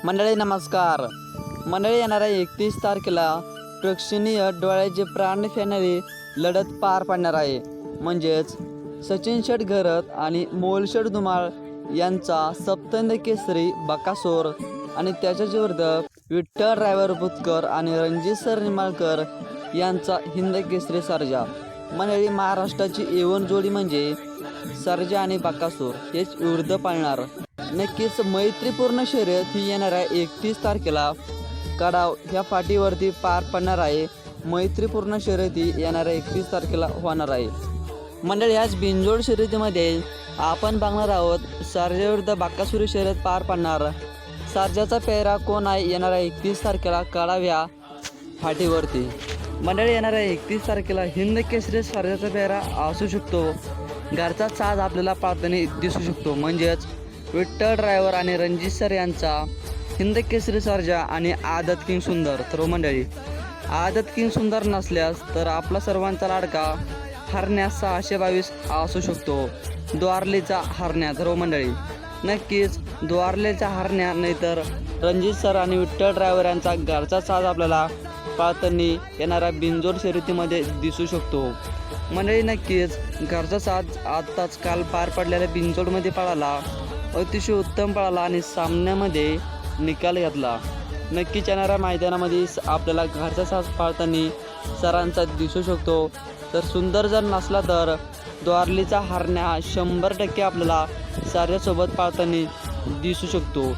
मंडळी नमस्कार. मंडळी येणाऱ्या 31 तारखेला प्रेक्षणीय डोळ्याचे प्राण फेडणारी लढत पार पडणार आहे. म्हणजेच सचिन शेठ घरत आणि मोल शेठ धुमाळ यांचा सप्तंद केसरी बकासूर आणि त्याच्याच विरुद्ध विठ्ठल ड्रायव्हर बुतकर आणि रणजित सर निंबाळकर यांचा हिंद केसरी सर्जा. मंडळी महाराष्ट्राची एवन जोडी म्हणजे सर्जा आणि बकासूर हेच विरुद्ध पाळणार. नक्कीच मैत्रीपूर्ण शर्यत ही येणाऱ्या 31 तारखेला कडाव ह्या फाटीवरती पार पडणार आहे. मैत्रीपूर्ण शर्यत ही येणाऱ्या 31 तारखेला होणार आहे. मंडळी ह्याच बिनजोड शर्यतीमध्ये आपण बघणार आहोत सर्जा विरुद्ध बकासूर शर्यत पार पडणार. सर्जाचा पेहरा कोण आहे येणाऱ्या 31 तारखेला कडाव ह्या फाटीवरती. मंडळी येणाऱ्या 31 तारखेला हिंद केसरी सर्जाचा पेहरा असू शकतो. घरचा साज आपल्याला पाळताना दिसू शकतो. म्हणजेच विठ्ठल ड्रायव्हर आणि रणजित सर यांचा हिंद केसरी सर्जा आणि आदत किंग सुंदर. तर मंडळी आदत किंग सुंदर नसल्यास तर आपला सर्वांचा लाडका हरण्या 622 असू शकतो. द्वारलेचा हरण्या. तर मंडळी नक्कीच द्वारलेचा हरण्या नाहीतर रणजित सर आणि विठ्ठल ड्रायव्हर यांचा घरचा साज आपल्याला पाळताना येणाऱ्या बिनजोड शर्यतीमध्ये दिसू शकतो. मंडळी नक्कीच घरचा साज आत्ताच काल पार पडलेल्या बिनजोडमध्ये पळाला, अतिशय उत्तम पळाला आणि सामन्यामध्ये निकाल घेतला. नक्कीच येणाऱ्या मैदानामध्ये आपल्याला घरचा साज पाळताना सरांचा दिसू शकतो. तर सुंदर जर नसला तर द्वारलीचा हरण्या 100% आपल्याला साऱ्यासोबत पाळताना दिसू शकतो.